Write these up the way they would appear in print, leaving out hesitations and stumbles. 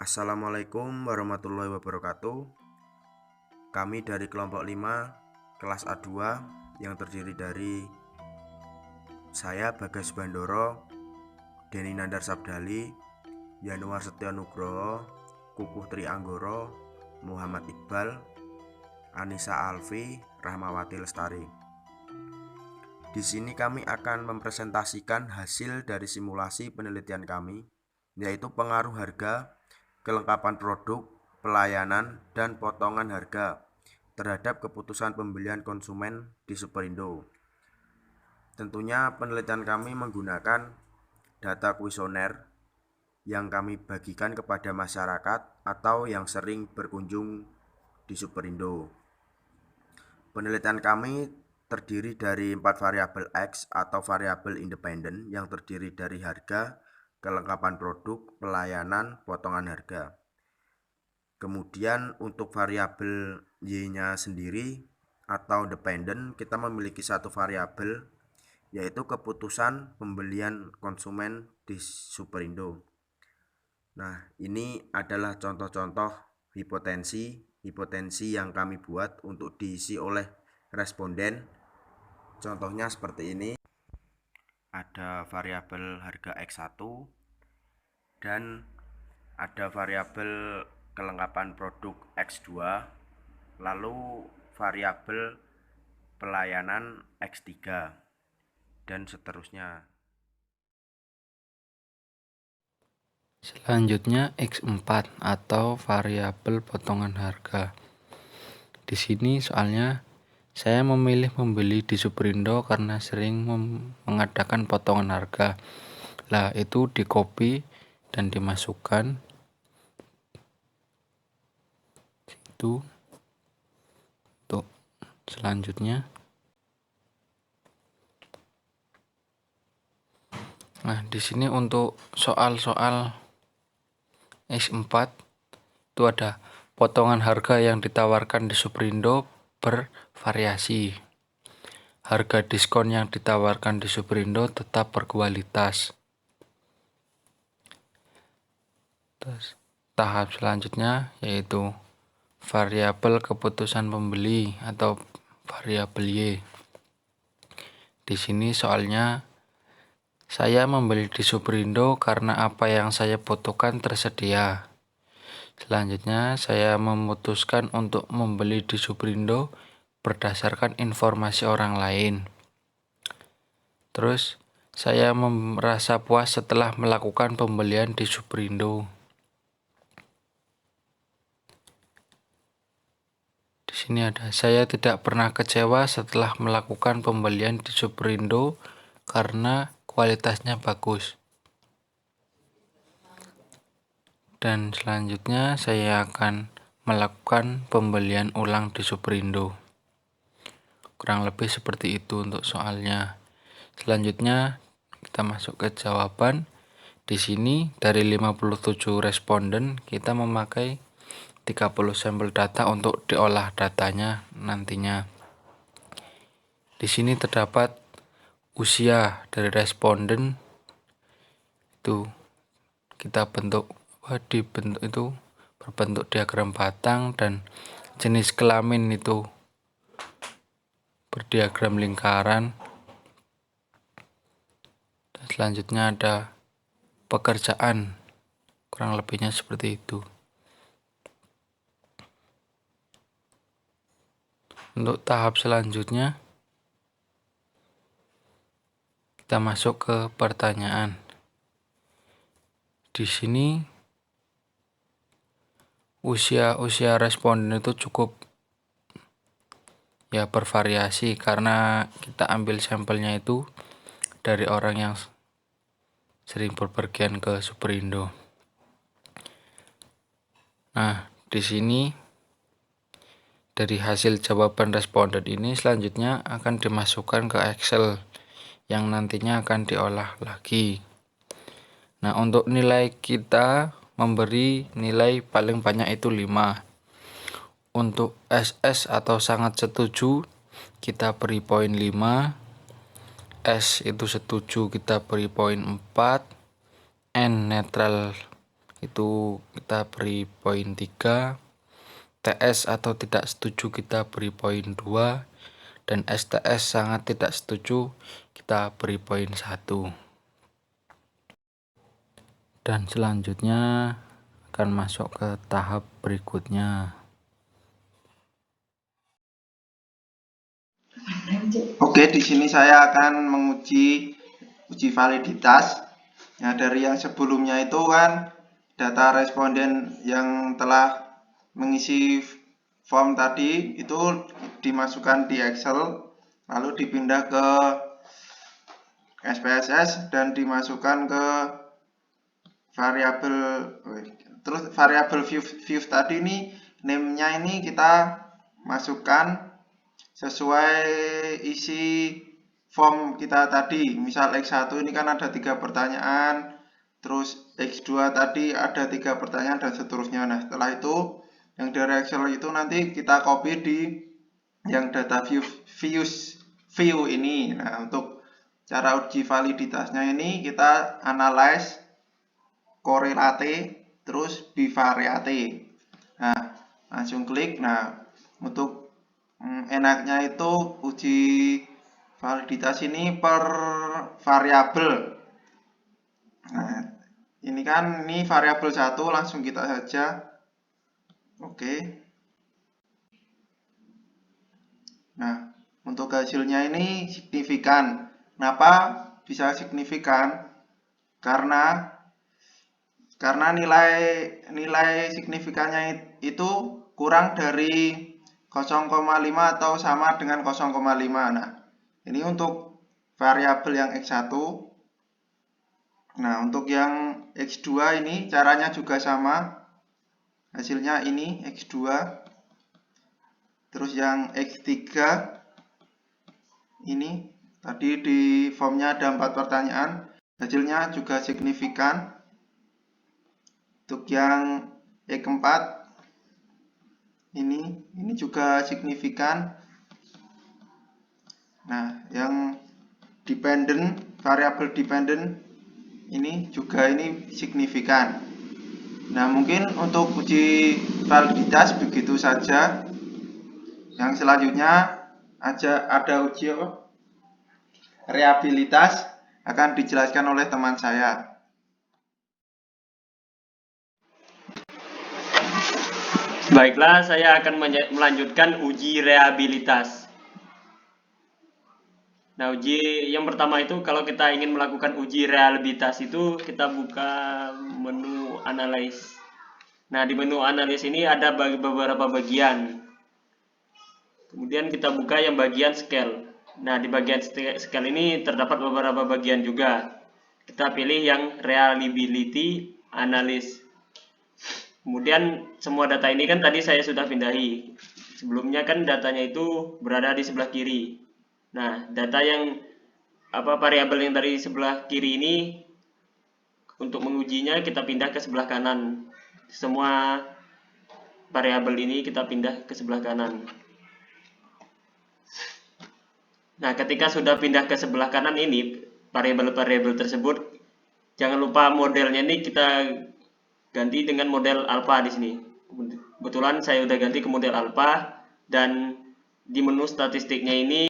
Assalamualaikum warahmatullahi wabarakatuh. Kami dari kelompok 5 kelas A2 yang terdiri dari saya Bagas Bandoro, Deni Nandar Sabdali, Yanuar Setyo Nugroho, Kukuh Tri Anggoro, Muhammad Iqbal, Anissa Alfi, Rahmawati Lestari. Di sini kami akan mempresentasikan hasil dari simulasi penelitian kami, yaitu pengaruh harga, kelengkapan produk, pelayanan, dan potongan harga terhadap keputusan pembelian konsumen di Superindo. Tentunya penelitian kami menggunakan data kuesioner yang kami bagikan kepada masyarakat atau yang sering berkunjung di Superindo. Penelitian kami terdiri dari 4 variabel X atau variabel independen yang terdiri dari harga, kelengkapan produk, pelayanan, potongan harga. Kemudian untuk variabel Y-nya sendiri atau dependen, kita memiliki satu variabel yaitu keputusan pembelian konsumen di Superindo. Nah, ini adalah contoh-contoh hipotensi yang kami buat untuk diisi oleh responden. Contohnya seperti ini. Ada variabel harga X1 dan ada variabel kelengkapan produk X2, lalu variabel pelayanan X3 dan seterusnya. Selanjutnya X4 atau variabel potongan harga. Di sini soalnya saya memilih membeli di Superindo karena sering mengadakan potongan harga. Lah itu di copy dan dimasukkan itu untuk selanjutnya. Nah, di sini untuk soal-soal X4 itu ada potongan harga yang ditawarkan di Superindo bervariasi. Harga diskon yang ditawarkan di Superindo tetap berkualitas. Terus, tahap selanjutnya yaitu variabel keputusan pembeli atau variabel Y. Di sini soalnya saya membeli di Superindo karena apa yang saya butuhkan tersedia. Selanjutnya saya memutuskan untuk membeli di Superindo berdasarkan informasi orang lain. Terus saya merasa puas setelah melakukan pembelian di Superindo. Di sini ada, saya tidak pernah kecewa setelah melakukan pembelian di Superindo karena kualitasnya bagus. Dan selanjutnya saya akan melakukan pembelian ulang di Superindo. Kurang lebih seperti itu untuk soalnya. Selanjutnya kita masuk ke jawaban. Di sini dari 57 responden kita memakai 30 sampel data untuk diolah datanya nantinya. Di sini terdapat usia dari responden itu kita dibentuk itu berbentuk diagram batang dan jenis kelamin itu berdiagram lingkaran. Dan selanjutnya ada pekerjaan, kurang lebihnya seperti itu. Untuk tahap selanjutnya kita masuk ke pertanyaan. Di sini usia responden itu cukup ya bervariasi karena kita ambil sampelnya itu dari orang yang sering berpergian ke Superindo. Nah, di sini dari hasil jawaban responden ini selanjutnya akan dimasukkan ke Excel yang nantinya akan diolah lagi. Nah, untuk nilai kita memberi nilai paling banyak itu 5. Untuk SS atau sangat setuju kita beri poin 5. S itu setuju kita beri poin 4. N netral itu kita beri poin 3, TS atau tidak setuju kita beri poin 2, dan STS sangat tidak setuju kita beri poin 1. Dan selanjutnya akan masuk ke tahap berikutnya. Oke, di sini saya akan menguji validitas. Nah, dari yang sebelumnya itu kan data responden yang telah mengisi form tadi itu dimasukkan di Excel, lalu dipindah ke SPSS dan dimasukkan ke variabel. Terus variabel view tadi ini name-nya ini kita masukkan sesuai isi form kita tadi. Misal X1 ini kan ada 3 pertanyaan, terus X2 tadi ada 3 pertanyaan dan seterusnya. Nah, setelah itu yang dari Excel itu nanti kita copy di yang data view ini. Nah, untuk cara uji validitasnya ini kita analyze, korelate, terus bivariate. Nah, langsung klik. Nah, untuk enaknya itu uji validitas ini per variabel. Nah, ini kan ini variabel 1, langsung kita saja. Oke. Nah, untuk hasilnya ini signifikan. Kenapa bisa signifikan? Karena nilai signifikannya itu kurang dari 0,5 atau sama dengan 0,5. Nah, ini untuk variabel yang X1. Nah, untuk yang X2 ini caranya juga sama. Hasilnya ini X2. Terus yang X3 ini tadi di formnya ada 4 pertanyaan. Hasilnya juga signifikan. Untuk yang E4 ini juga signifikan. Nah, yang variabel dependent ini juga signifikan. Nah, mungkin untuk uji validitas begitu saja. Yang selanjutnya ada uji reliabilitas, akan dijelaskan oleh teman saya. Baiklah, saya akan melanjutkan uji reliabilitas. Nah, uji yang pertama itu kalau kita ingin melakukan uji reliabilitas itu kita buka menu analyze. Nah, di menu analyze ini ada beberapa bagian. Kemudian kita buka yang bagian scale. Nah, di bagian scale ini terdapat beberapa bagian juga. Kita pilih yang reliability analysis. Kemudian semua data ini kan tadi saya sudah pindahi. Sebelumnya kan datanya itu berada di sebelah kiri. Nah, data yang variabel yang dari sebelah kiri ini untuk mengujinya kita pindah ke sebelah kanan. Semua variabel ini kita pindah ke sebelah kanan. Nah, ketika sudah pindah ke sebelah kanan ini, variabel-variabel tersebut, jangan lupa modelnya ini kita ganti dengan model alpha di sini. Kebetulan saya udah ganti ke model alpha, dan di menu statistiknya ini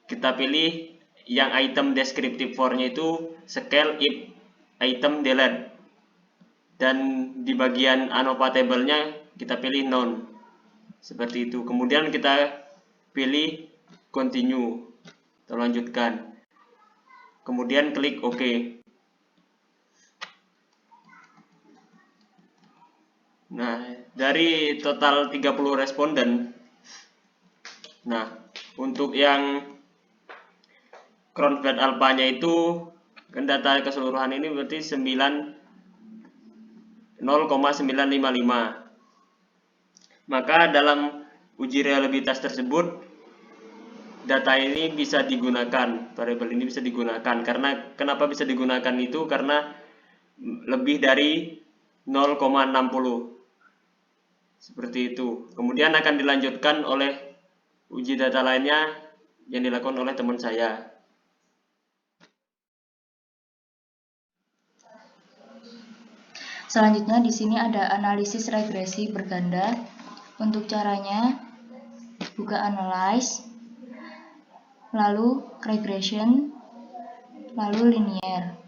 kita pilih yang item descriptive for-nya itu scale if item delete, dan di bagian ANOVA table-nya kita pilih none, seperti itu. Kemudian kita pilih continue atau lanjutkan, kemudian klik OK. Nah, dari total 30 responden, nah untuk yang Cronfeld alpha-nya itu kan data keseluruhan ini berarti 0,955. Maka dalam uji reliabilitas tersebut data ini bisa digunakan, variabel ini bisa digunakan. Karena kenapa bisa digunakan itu? Karena lebih dari 0,60. Seperti itu. Kemudian akan dilanjutkan oleh uji data lainnya yang dilakukan oleh teman saya. Selanjutnya di sini ada analisis regresi berganda. Untuk caranya buka analyze, lalu regression, lalu linear.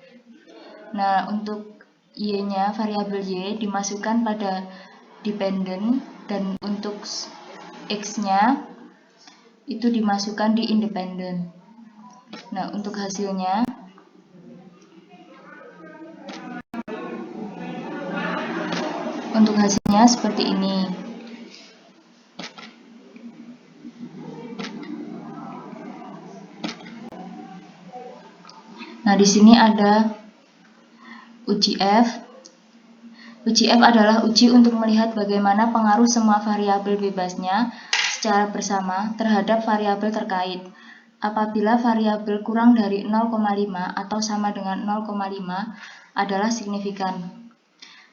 Nah, untuk Y-nya, variabel Y dimasukkan pada dependent, dan untuk X-nya itu dimasukkan di independent. Nah, untuk hasilnya seperti ini. Nah, di sini ada uji F. Uji F adalah uji untuk melihat bagaimana pengaruh semua variabel bebasnya secara bersama terhadap variabel terkait. Apabila variabel kurang dari 0,5 atau sama dengan 0,5 adalah signifikan.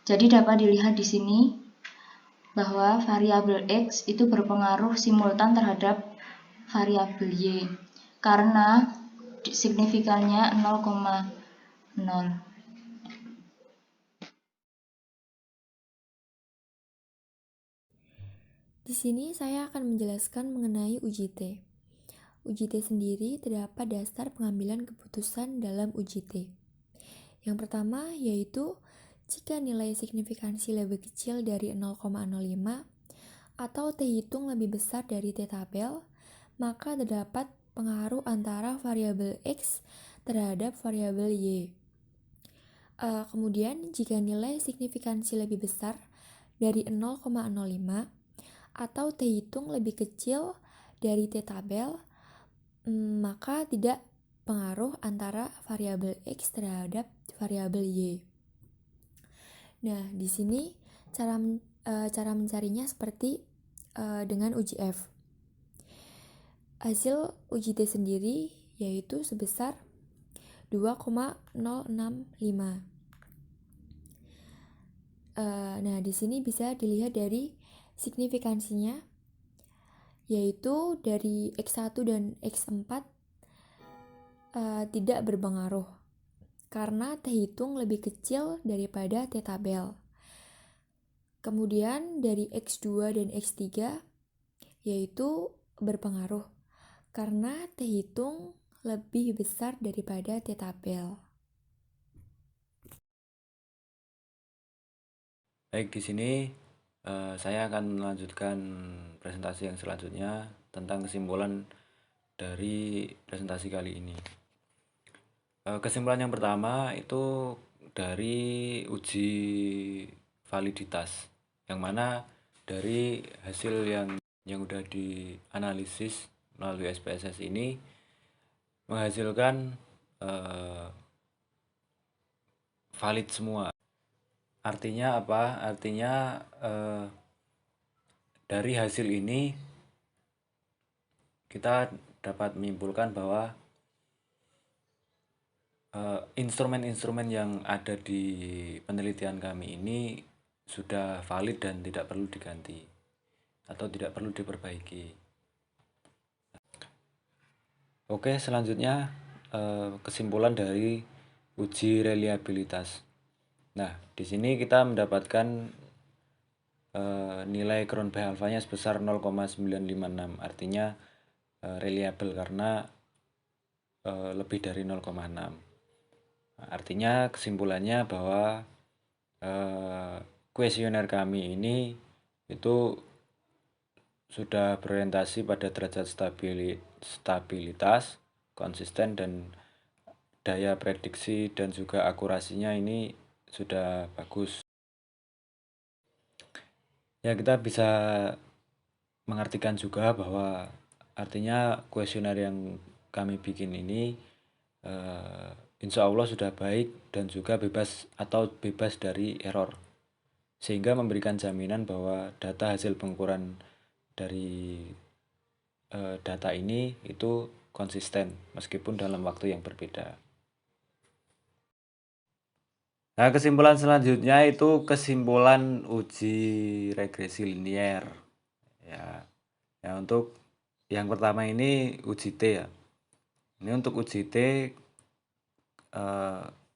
Jadi dapat dilihat di sini bahwa variabel X itu berpengaruh simultan terhadap variabel Y karena signifikannya 0,0. Di sini saya akan menjelaskan mengenai uji T. Uji T sendiri terdapat dasar pengambilan keputusan dalam uji T. Yang pertama yaitu jika nilai signifikansi lebih kecil dari 0,05 atau T hitung lebih besar dari T tabel, maka terdapat pengaruh antara variabel X terhadap variabel Y. Kemudian jika nilai signifikansi lebih besar dari 0,05 atau T hitung lebih kecil dari T tabel, maka tidak pengaruh antara variabel X terhadap variabel Y. Nah, di sini cara mencarinya seperti dengan uji F. Hasil uji T sendiri yaitu sebesar 2,065. Nah, di sini bisa dilihat dari signifikansinya, yaitu dari X1 dan X4 tidak berpengaruh karena T hitung lebih kecil daripada T tabel. Kemudian dari X2 dan X3 yaitu berpengaruh karena T hitung lebih besar daripada T tabel. Baik, di sini saya akan melanjutkan presentasi yang selanjutnya tentang kesimpulan dari presentasi kali ini. Kesimpulan yang pertama itu dari uji validitas, yang mana dari hasil yang sudah dianalisis melalui SPSS ini menghasilkan valid semua. Artinya apa? Artinya dari hasil ini kita dapat menyimpulkan bahwa instrumen-instrumen yang ada di penelitian kami ini sudah valid dan tidak perlu diganti atau tidak perlu diperbaiki. Oke, selanjutnya kesimpulan dari uji reliabilitas. Nah, di sini kita mendapatkan nilai Cron B alfanya sebesar 0,956, artinya reliable karena lebih dari 0,6. Artinya kesimpulannya bahwa kuesioner kami ini itu sudah berorientasi pada derajat stabilitas, konsisten, dan daya prediksi dan juga akurasinya ini sudah bagus. Ya, kita bisa mengartikan juga bahwa artinya kuesioner yang kami bikin ini insya Allah sudah baik dan juga bebas dari error, sehingga memberikan jaminan bahwa data hasil pengukuran dari data ini itu konsisten meskipun dalam waktu yang berbeda. Nah, kesimpulan selanjutnya itu kesimpulan uji regresi linier. Ya, untuk yang pertama ini uji T ya. Ini untuk uji T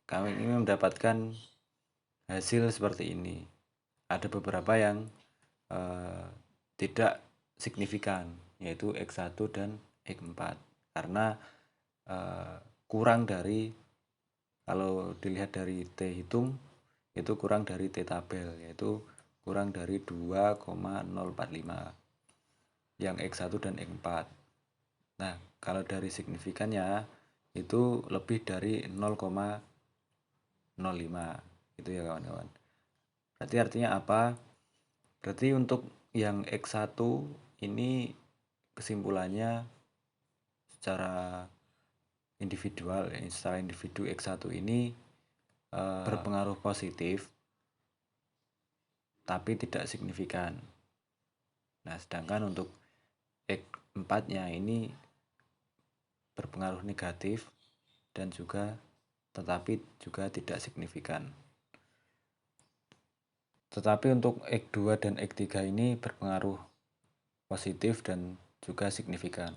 kami ingin mendapatkan hasil seperti ini. Ada beberapa yang tidak signifikan, yaitu X1 dan X4, karena kurang dari, kalau dilihat dari T hitung itu kurang dari T tabel, yaitu kurang dari 2,045 yang X1 dan X4. Nah, kalau dari signifikannya itu lebih dari 0,05 gitu ya kawan-kawan. Berarti artinya apa? Berarti untuk yang X1 ini kesimpulannya secara individual, secara individu X1 ini berpengaruh positif tapi tidak signifikan. Nah, sedangkan untuk X4-nya ini berpengaruh negatif dan juga tetapi juga tidak signifikan. Tetapi untuk X2 dan X3 ini berpengaruh positif dan juga signifikan.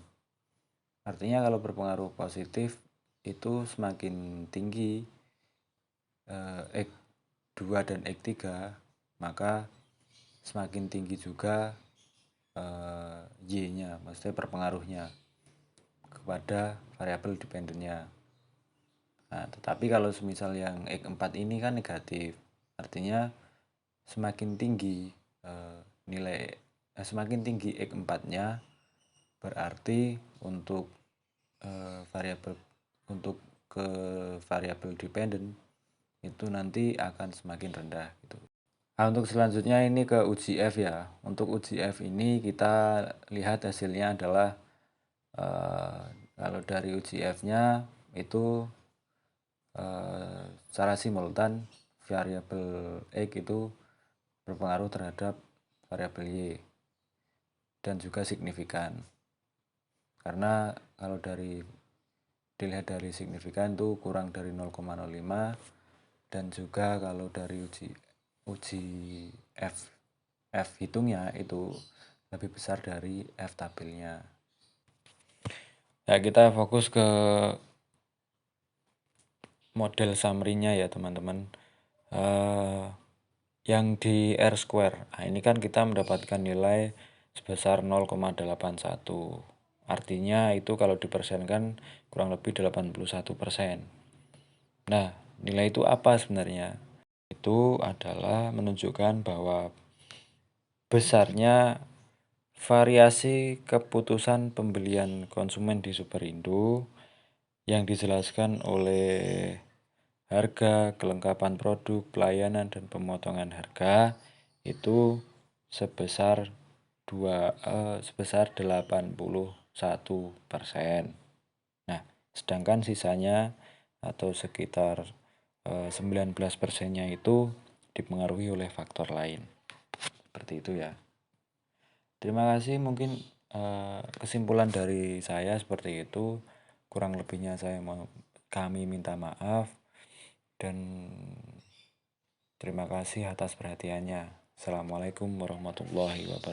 Artinya kalau berpengaruh positif itu semakin tinggi X2 dan X3, maka semakin tinggi juga Y-nya, maksudnya berpengaruhnya kepada variabel dependennya. Nah, tetapi kalau semisal yang X4 ini kan negatif, artinya semakin tinggi semakin tinggi X4-nya, berarti untuk variabel ke variabel dependen itu nanti akan semakin rendah gitu. Nah, untuk selanjutnya ini ke uji F ya. Untuk uji F ini kita lihat hasilnya adalah kalau dari uji F-nya itu secara simultan variabel X itu berpengaruh terhadap variabel Y dan juga signifikan. Karena kalau dilihat dari signifikan itu kurang dari 0,05, dan juga kalau dari uji F hitungnya itu lebih besar dari F tabelnya. Ya, kita fokus ke model summary-nya ya teman-teman. Yang di R square, nah ini kan kita mendapatkan nilai sebesar 0,81. Artinya itu kalau dipersenkan kurang lebih 81%. Nah, nilai itu apa sebenarnya? Itu adalah menunjukkan bahwa besarnya variasi keputusan pembelian konsumen di Superindo yang dijelaskan oleh harga, kelengkapan produk, pelayanan, dan pemotongan harga itu sebesar 81%. Nah, sedangkan sisanya atau sekitar 19%-nya itu dipengaruhi oleh faktor lain. Seperti itu ya. Terima kasih, mungkin kesimpulan dari saya seperti itu. Kurang lebihnya kami minta maaf dan terima kasih atas perhatiannya. Assalamualaikum warahmatullahi wabarakatuh.